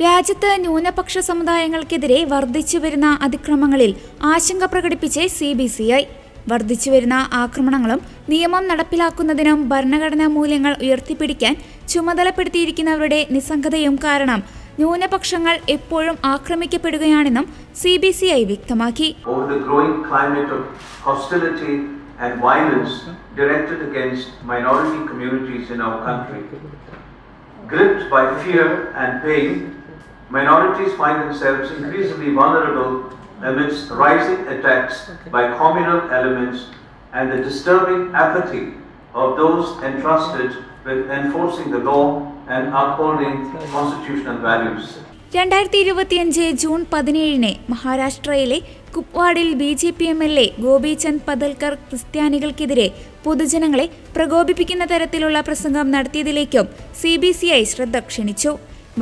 രാജ്യത്ത് ന്യൂനപക്ഷ സമുദായങ്ങൾക്കെതിരെ വർദ്ധിച്ചുവരുന്ന അതിക്രമങ്ങളിൽ ആശങ്ക പ്രകടിപ്പിച്ച് CBCI. വർദ്ധിച്ചുവരുന്ന ആക്രമണങ്ങളും നിയമം നടപ്പിലാക്കുന്നതിനും ഭരണഘടനാ മൂല്യങ്ങൾ ഉയർത്തിപ്പിടിക്കാൻ ചുമതലപ്പെടുത്തിയിരിക്കുന്നവരുടെ നിസ്സംഗതയും കാരണം ന്യൂനപക്ഷങ്ങൾ എപ്പോഴും ആക്രമിക്കപ്പെടുകയാണെന്നും CBCI വ്യക്തമാക്കി. And violence directed against minority communities in our country. Gripped by fear and pain, minorities find themselves increasingly vulnerable amidst rising attacks by communal elements and the disturbing apathy of those entrusted with enforcing the law and upholding constitutional values. 2025 June 17 മഹാരാഷ്ട്രയിലെ കുപ്വാഡിൽ BJP MLA Gopichand പദൽക്കർ ക്രിസ്ത്യാനികൾക്കെതിരെ പൊതുജനങ്ങളെ പ്രകോപിപ്പിക്കുന്ന തരത്തിലുള്ള പ്രസംഗം നടത്തിയതിലേക്കും CBCI ശ്രദ്ധ ക്ഷണിച്ചു.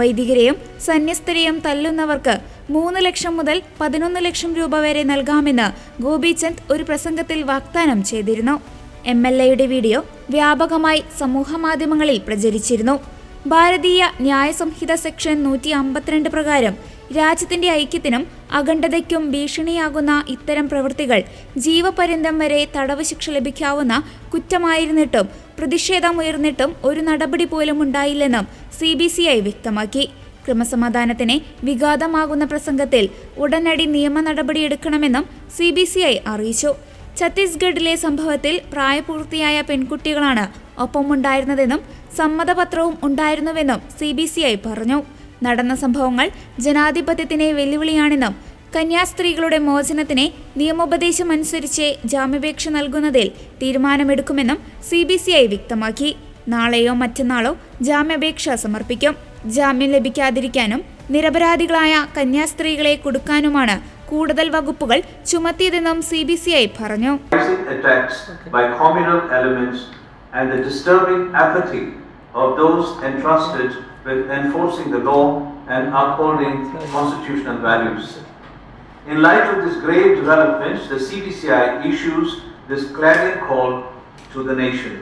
വൈദികരെയും സന്യസ്തരെയും തല്ലുന്നവർക്ക് 3 ലക്ഷം മുതൽ 11 ലക്ഷം രൂപ വരെ നൽകാമെന്ന് ഗോപീചന്ദ് ഒരു പ്രസംഗത്തിൽ വാഗ്ദാനം ചെയ്തിരുന്നു. MLAയുടെ വീഡിയോ വ്യാപകമായി സമൂഹമാധ്യമങ്ങളിൽ പ്രചരിച്ചിരുന്നു. ഭാരതീയ ന്യായ സംഹിത സെക്ഷൻ 152 പ്രകാരം രാജ്യത്തിന്റെ ഐക്യത്തിനും അഖണ്ഡതയ്ക്കും ഭീഷണിയാകുന്ന ഇത്തരം പ്രവൃത്തികൾ ജീവപര്യന്തം വരെ തടവ് ശിക്ഷ ലഭിക്കാവുന്ന കുറ്റമായിരുന്നിട്ടും പ്രതിഷേധമുയർന്നിട്ടും ഒരു നടപടി പോലും ഉണ്ടായില്ലെന്നും CBCI വ്യക്തമാക്കി. ക്രമസമാധാനത്തിന് വിഘാതമാകുന്ന പ്രസംഗത്തിൽ ഉടനടി നിയമ നടപടിയെടുക്കണമെന്നും CBCI അറിയിച്ചു. ഛത്തീസ്ഗഡിലെ സംഭവത്തിൽ പ്രായപൂർത്തിയായ പെൺകുട്ടികളാണ് ഒപ്പമുണ്ടായിരുന്നതെന്നും സമ്മതപത്രവും ഉണ്ടായിരുന്നുവെന്നും CBCI പറഞ്ഞു. നടന്ന സംഭവങ്ങൾ ജനാധിപത്യത്തിന് വെല്ലുവിളിയാണെന്നും കന്യാസ്ത്രീകളുടെ മോചനത്തിന് നിയമോപദേശം അനുസരിച്ച് ജാമ്യാപേക്ഷ നൽകുന്നതിൽ തീരുമാനമെടുക്കുമെന്നും CBCI വ്യക്തമാക്കി. നാളെയോ മറ്റന്നാളോ ജാമ്യാപേക്ഷ സമർപ്പിക്കും. ജാമ്യം ലഭിക്കാതിരിക്കാനും നിരപരാധികളായ കന്യാസ്ത്രീകളെ കുടുക്കാനുമാണ് കൂടുതൽ വകുപ്പുകൾ ചുമത്തിയതെന്നും CBCI പറഞ്ഞു. And the disturbing apathy of those entrusted with enforcing the law and upholding constitutional values. In light of these grave developments, the CBCI issues this clarion call to the nation.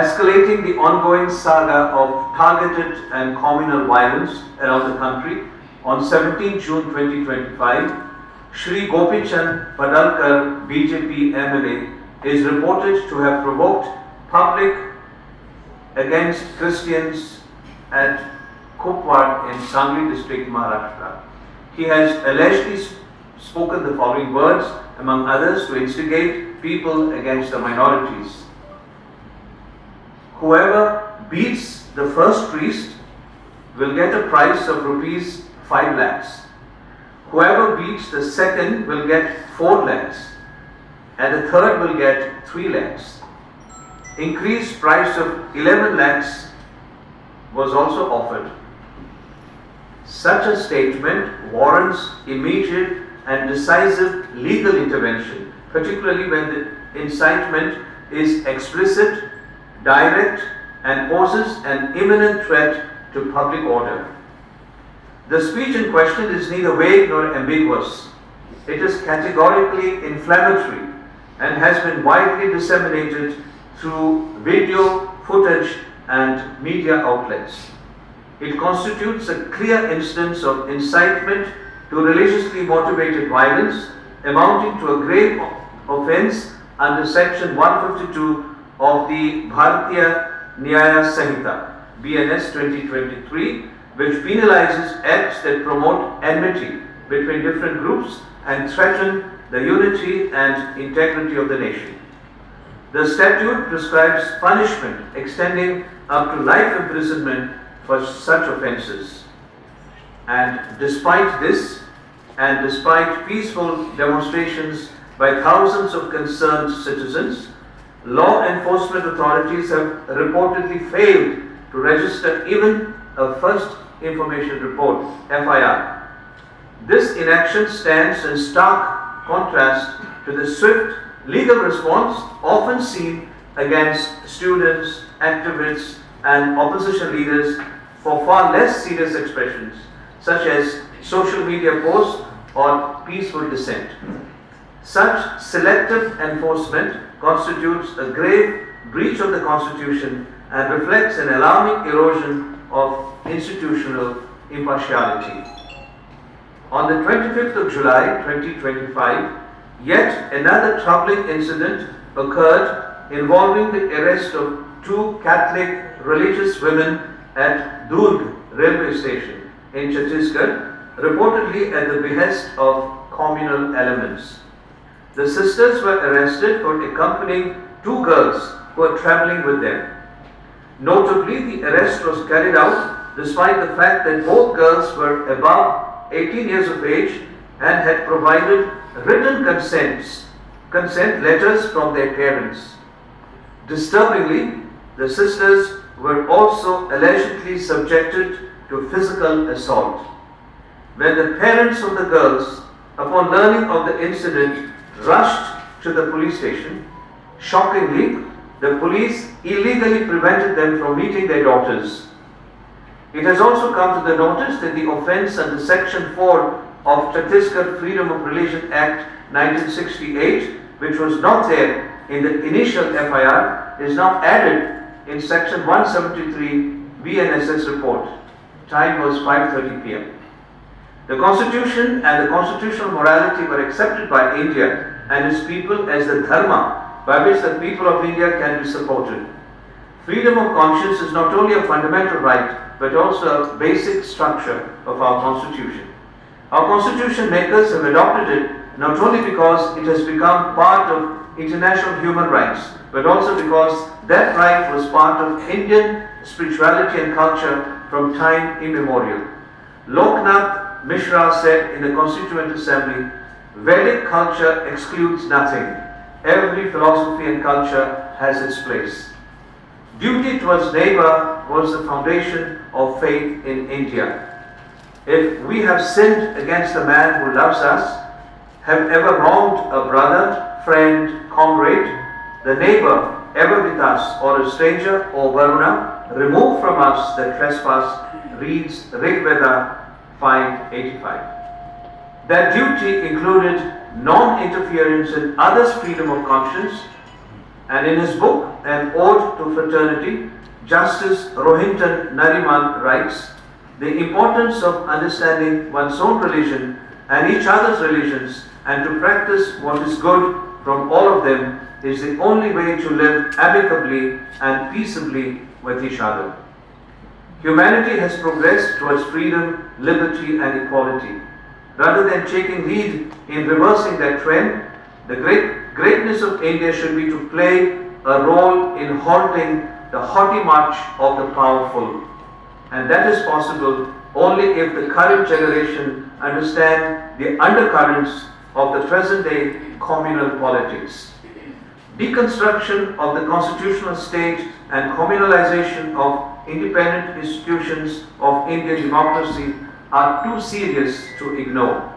Escalating the ongoing saga of targeted and communal violence around the country, on 17 June 2025, Shri Gopichand Padalkar, BJP MLA, is reported to have provoked public against Christians at Kupwad in Sangli district, Maharashtra. He has allegedly spoken the following words, among others, to instigate people against the minorities. Whoever beats the first priest will get a price of rupees 5 lakhs. Whoever beats the second will get 4 lakhs. And the third will get 3 lakhs. Increased price of 11 lakhs was also offered. Such a statement warrants immediate and decisive legal intervention, particularly when the incitement is explicit, direct, and poses an imminent threat to public order. The speech in question is neither vague nor ambiguous. It is categorically inflammatory and has been widely disseminated through video footage and media outlets. It constitutes a clear instance of incitement to religiously motivated violence amounting to a grave offence under section 152 of the Bharatiya Nyaya Sanhita BNS 2023, which penalizes acts that promote enmity between different groups and threaten the unity and integrity of the nation. The statute prescribes punishment extending up to life imprisonment for such offences. And despite this, and despite peaceful demonstrations by thousands of concerned citizens, law enforcement authorities have reportedly failed to register even a first information report, FIR. This inaction stands in stark contrast to the swift legal response often seen against students, activists, and opposition leaders for far less serious expressions, such as social media posts or peaceful dissent. Such selective enforcement constitutes a grave breach of the Constitution and reflects an alarming erosion of institutional impartiality. On the 25th of July 2025, yet another troubling incident occurred involving the arrest of two Catholic religious women at Durg railway station in Chhattisgarh, reportedly at the behest of communal elements. The sisters were arrested for accompanying two girls who were traveling with them. Notably, the arrest was carried out despite the fact that both girls were above 18 years of age and had provided written consent letters from their parents. Disturbingly, the sisters were also allegedly subjected to physical assault. When the parents of the girls, upon learning of the incident, rushed to the police station, shockingly, the police illegally prevented them from meeting their daughters. It has also come to the notice that the offence under Section 4 of Chhattisgarh Freedom of Religion Act 1968, which was not there in the initial FIR, is now added in Section 173 BNSS report. Time was 5:30 p.m. The Constitution and the constitutional morality were accepted by India and its people as the dharma by which the people of India can be supported. Freedom of conscience is not only a fundamental right, but also a basic structure of our Constitution. Our Constitution makers have adopted it not only because it has become part of international human rights, but also because that right was part of Indian spirituality and culture from time immemorial. Loknath Mishra said in the Constituent Assembly, Vedic culture excludes nothing. Every philosophy and culture has its place. Duty towards neighbor was the foundation of faith in India. If we have sinned against a man who loves us, have ever wronged a brother, friend, comrade, the neighbor ever with us, or a stranger, or Varuna, remove from us the trespass, reads Rig Veda 5:85. That duty included non-interference in others' freedom of conscience, and in his book, An Ode to Fraternity, Justice Rohinton Nariman writes, the importance of understanding one's own religion and each other's religions and to practice what is good from all of them is the only way to live amicably and peaceably with each other. Humanity has progressed towards freedom, liberty and equality. Rather than taking lead in reversing that trend, the greatness of India should be to play a role in halting the haughty march of the powerful. And that is possible only if the current generation understand the undercurrents of the present day communal politics. Deconstruction of the constitutional state and communalization of independent institutions of Indian democracy are too serious to ignore.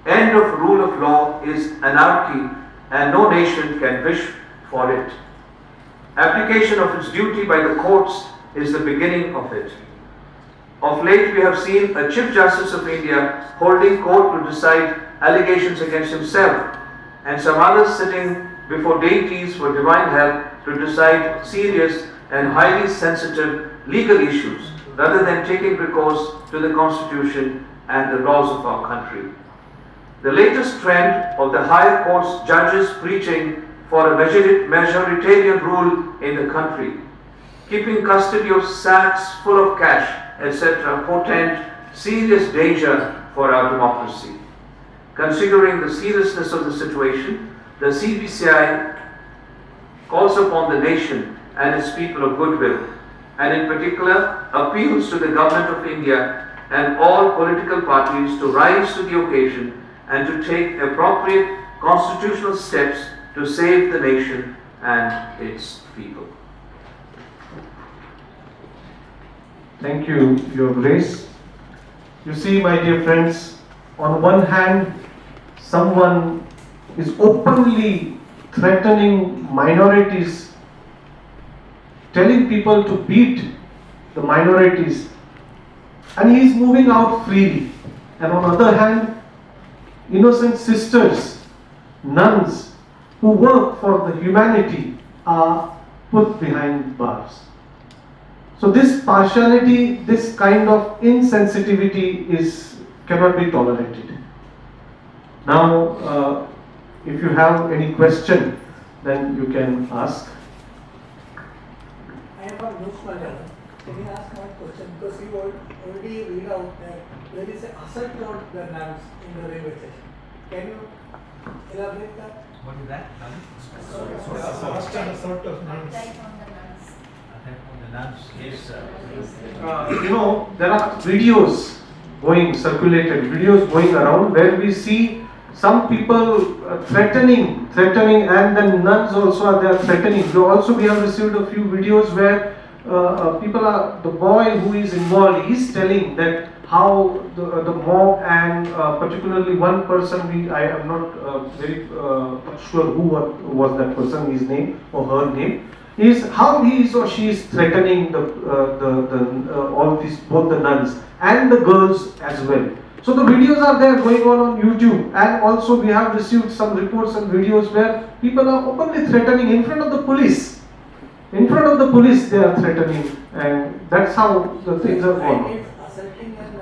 End of rule of law is anarchy and no nation can wish for it. Application of its duty by the courts is the beginning of it. Of late we have seen a Chief Justice of India holding court to decide allegations against himself and some others sitting before deities for divine help to decide serious and highly sensitive legal issues rather than taking recourse to the Constitution and the laws of our country. The latest trend of the higher court's judges preaching for a majoritarian rule in the country, keeping custody of sacks full of cash, etc., portend serious danger for our democracy. Considering the seriousness of the situation, the CBCI calls upon the nation and its people of goodwill, and in particular appeals to the Government of India and all political parties to rise to the occasion and to take appropriate constitutional steps to save the nation and its people. Thank you, Your Grace. You see, my dear friends, on one hand, someone is openly threatening minorities, telling people to beat the minorities, and he is moving out freely. And on the other hand, innocent sisters, nuns who work for the humanity are put behind bars. So this partiality, this kind of insensitivity cannot be tolerated. Now, if you have any question, then you can ask. I have a news matter. Can you ask one question? Because you already read out that there is an assault on the nuns in the railway station. Can you elaborate that? What is that? Assault of nuns. Attack on the nuns. Yes, sir. There are videos videos going around where we see some people threatening, and then nuns also are there threatening. We have received a few videos where the boy who is involved is telling that how the mob and particularly one person, I am not very sure who was that person, his name or her name, is how he is or she is threatening all these, both the nuns and the girls as well. So the videos are there going on YouTube, and also we have received some reports and videos where people are openly threatening in front of the police. In front of the police they are threatening, and that's how the things are going on. Assaulting and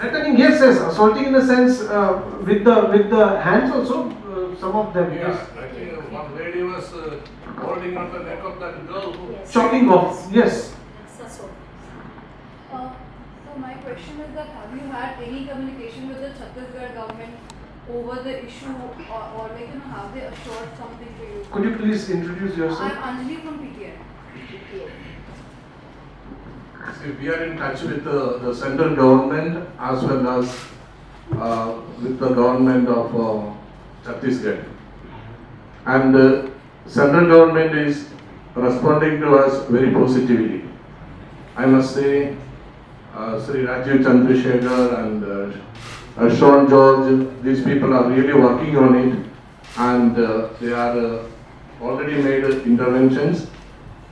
Threatening, yes, assaulting in a sense with the hands also, some of them. Yeah, Yes. I think one lady was holding on the neck of that girl. Chopping off, yes. So my question is that have you had any communication with the Chhattisgarh government over the issue, or have they assured something to you? Could you please introduce yourself? I'm Anjali from PTI. See, we are in touch with the central government as well as with the government of Chhattisgarh. And central government is responding to us very positively. I must say, Sri Rajiv Chandrasekhar and Sean George, these people are really working on it, and they are already made interventions,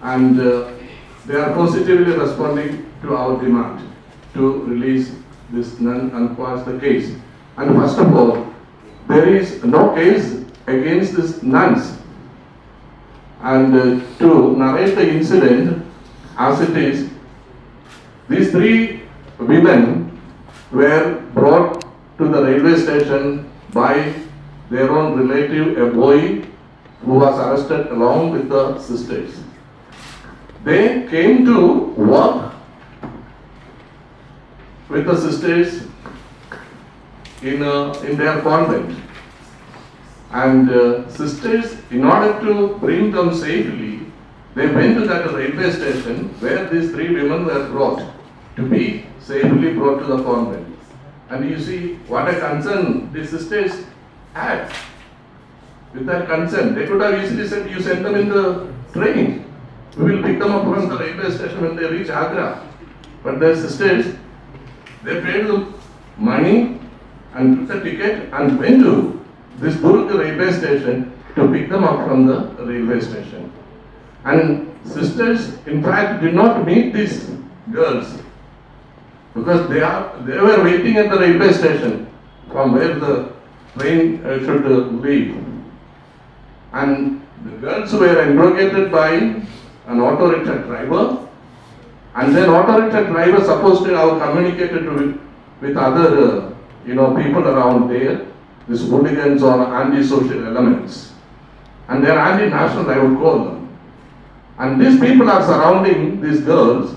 and they are positively responding to our demand to release this nun and quash the case. And first of all, there is no case against these nuns. And to narrate the incident as it is, these three women were brought to the railway station by their own relative, a boy who was arrested along with the sisters. They came to work with the sisters in their convent. And sisters, in order to bring them safely, they went to that railway station where these three women were brought to be safely brought to the convent. And you see what a concern the sisters had. With that concern, they could have easily said, you send them in the train. We will pick them up from the railway station when they reach Agra. But their sisters, they paid them money and took the ticket and went to this Durg railway station to pick them up from the railway station. And sisters, in fact, did not meet these girls because they were waiting at the railway station from where the train should leave. And the girls were interrogated by an auto rickshaw driver, and then auto rickshaw driver supposed to have communicated with other people around there, these hooligans or anti-social elements, and they are anti-national, I would call them. And these people are surrounding these girls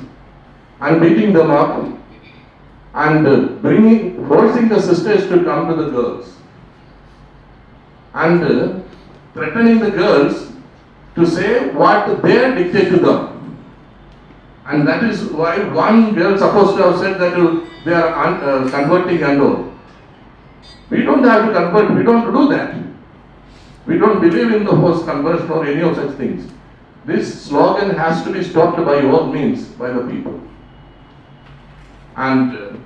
and beating them up and forcing the sisters to come to the girls and threatening the girls to say what they dictate to them. And that is why one girl supposed to have said that they are converting and all. We don't have to convert, we don't do that. We don't believe in the forced conversion or any of such things. This slogan has to be stopped by all means by the people. And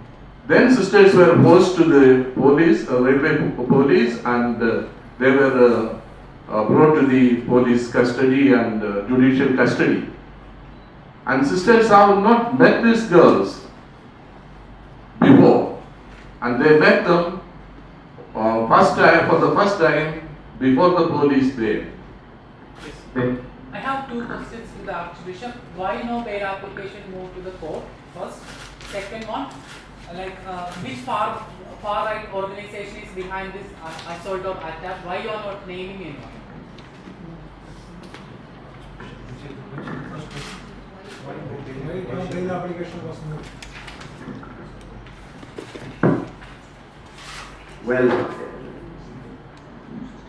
then sisters were forced to the police, railway police, and they were brought to the police custody and judicial custody. And sisters have not met these girls before, and they met them for the first time before the police there. I have two two questions to the Archbishop. Why no bail application moved to the court? First. Second one, which far right organization is behind this assault or attack? Why you are not naming anyone? Why no bail application was moved? Well,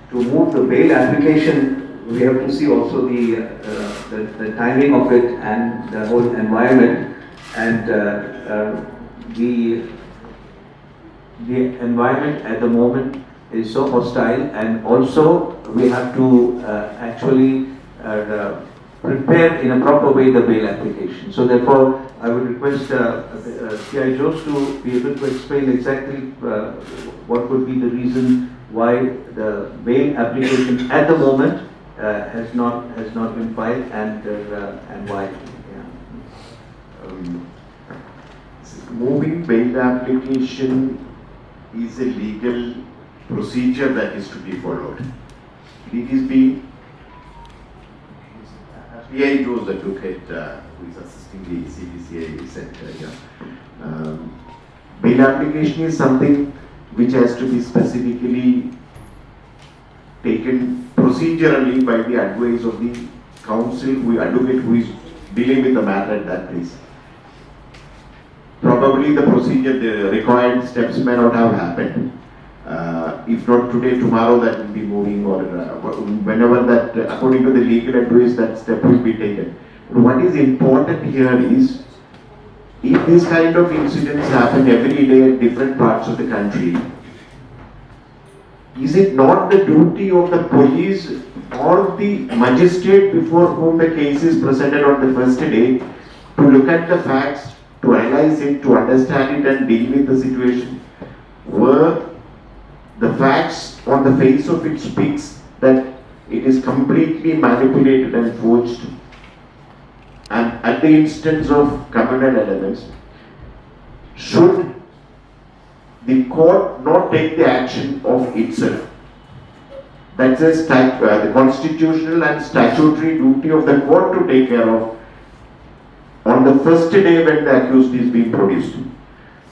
to move the bail application, we have to see also the timing of it and the whole environment, and the environment at the moment is so hostile, and also we have to actually prepare in a proper way the bail application. So therefore, I would request C.I. Jose to be able to explain exactly what would be the reason why the bail application at the moment has not been filed, and why. Moving bail application is a legal procedure that is to be followed. It is being C.I. Jose advocate who is assisting the CBCI center. Bail application is something which has to be specifically taken procedurally by the advice of the counsel who is dealing with the matter at that place. Probably the procedure, the required steps may not have happened. If not today, tomorrow that will be moving, or whenever that, according to the legal advice, that step will be taken. But what is important here is, if this kind of incidents happen every day at different parts of the country, is it not the duty of the police or the magistrate before whom the case is presented on the first day to look at the facts, to analyze it, to understand it and deal with the situation, where the facts on the face of it speaks that it is completely manipulated and forged, and at the instance of communal elements, should the court not take the action of itself? That's the constitutional and statutory duty of the court to take care of on the first day when the accused is being produced.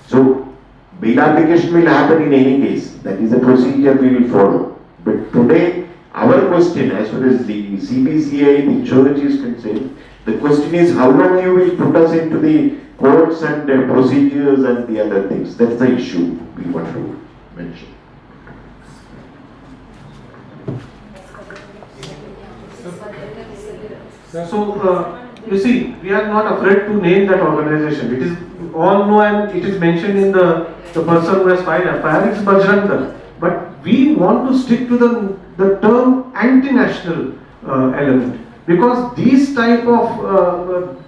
So, bail application will happen in any case. That is a procedure we will follow. But today, our question, as far as the CBCI, the church is concerned, the question is how long you will put us into the courts and procedures and the other things. That's the issue we want to mention. So, you see, we are not afraid to name that organization. It is all known and it is mentioned in the person who has filed FIR, it's Bajrang Dal. But we want to stick to the term anti-national element. Because these type of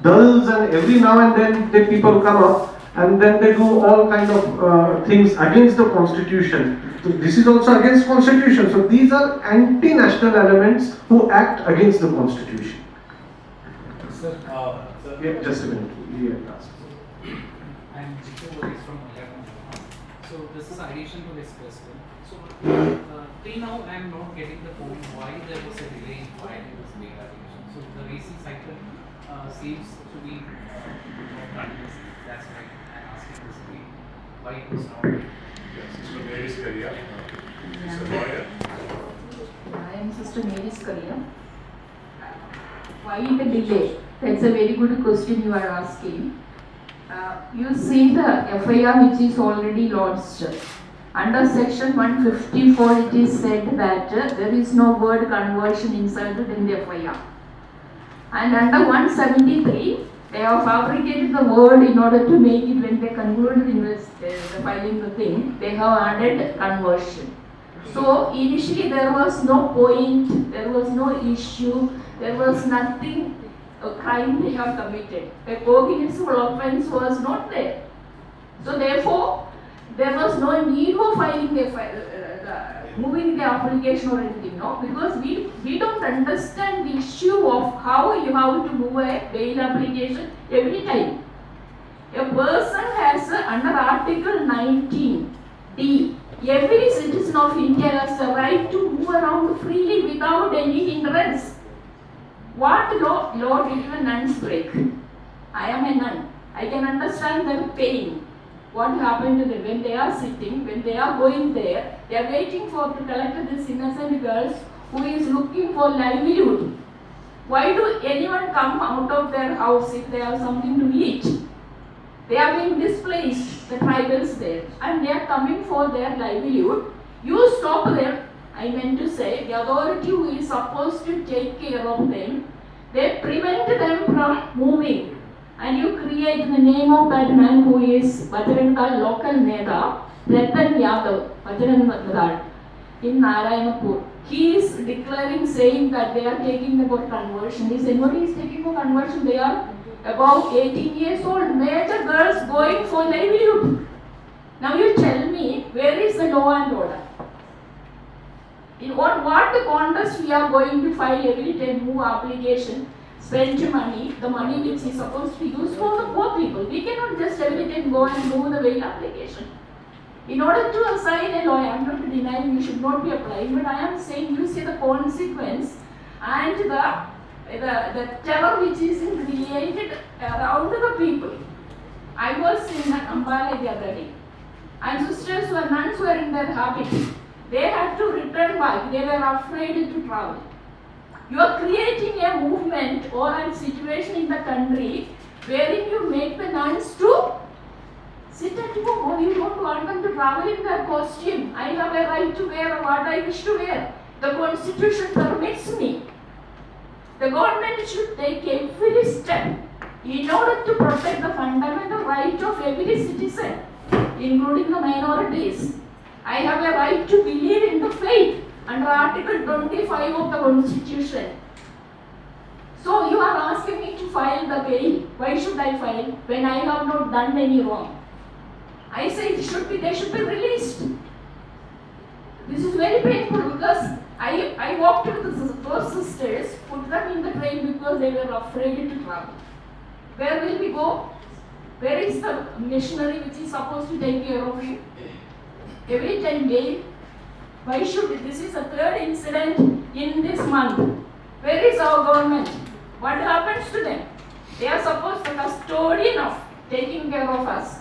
dulls, and every now and then the people come up and then they do all kind of things against the constitution. So this is also against constitution. So these are anti-national elements who act against the constitution. Sir, Yeah, just a minute. I'm Jitu from Malayalam. So this is addition to this question. So till now I am not getting the point why there was a delay in filing this bail application. So the reason cited seems to be continuous. That's why I'm asking this again. Why it was not. Yes, Sister Mary's career. She's a lawyer. I am Sister Mary's career. Why the delay? That's a very good question you are asking. You see the FIR which is already lodged. Under section 154 it is said that there is no word conversion inserted in the FIR. And under 173 they have fabricated the word in order to make it, when they concluded in filing the thing, they have added conversion. So initially there was no point, there was no issue, there was nothing, a crime they have committed. A cognizable offence was not there. So therefore, there was no need for filing moving the application or anything, no? Because we don't understand the issue of how you have to move a bail application every time. A person has under Article 19D, every citizen of India has the right to move around freely without any hindrance. What law did the nuns break? I am a nun. I can understand their pain. What happened to them when they are sitting, when they are going there, they are waiting for to collect these innocent girls who is looking for livelihood. Why do anyone come out of their house if they have something to eat? They are being displaced, the tribals there, and they are coming for their livelihood. You stop them. I meant to say, the authority who is supposed to take care of them, they prevent them from moving. And you create in the name of that man who is Bajranga local Neda, Ratan Yadav, Bajranga in Narayanapur. He is declaring, saying that they are taking about conversion. Is anybody taking for conversion? They are about 18 years old, major girls going for livelihood. Now you tell me, where is the law and order? In what contest we are going to file every time move application, spend money, the money which is supposed to be used for the poor people. We cannot just every time go and move the bail application. In order to assign a lawyer, I am not denying you should not be applying, but I am saying you see the consequence and the terror which is created around the people. I was in Ambala the other day, and sisters were nuns were in their habit. They had to return back. They were afraid to travel. You are creating a movement or a situation in the country wherein you make the nuns to sit at home, or you don't want them to travel in their costume. I have a right to wear what I wish to wear. The constitution permits me. The government should take every step in order to protect the fundamental right of every citizen, including the minorities. I have a right to believe in the faith under Article 25 of the Constitution. So you are asking me to file the bail. Why should I file when I have not done any wrong? I say they should be released. This is very painful because I walked with those sisters, put them in the train because they were afraid to travel. Where will we go? Where is the missionary which is supposed to take care of you? Every time bail. Why should this is the third incident in this month? Where is our government? What happens to them? They are supposed to be custodian of taking care of us.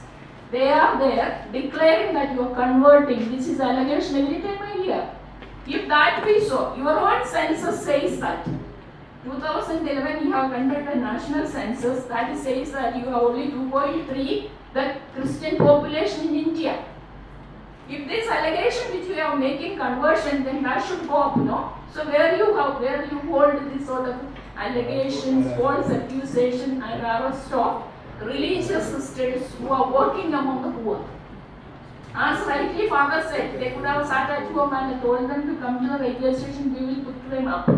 They are there declaring that you are converting. This is allegation every time I hear. If that be so, your own census says that. 2011 you have conducted a national census that says that you have only 2.3 the Christian population in India. If this allegation which you are making conversion, then that should go up, no? So where you hold this sort of allegations, false accusation and arrest of religious sisters who are working among the poor. As rightly father said, they could have sat at home and told them to come to the radio station, we will put them up.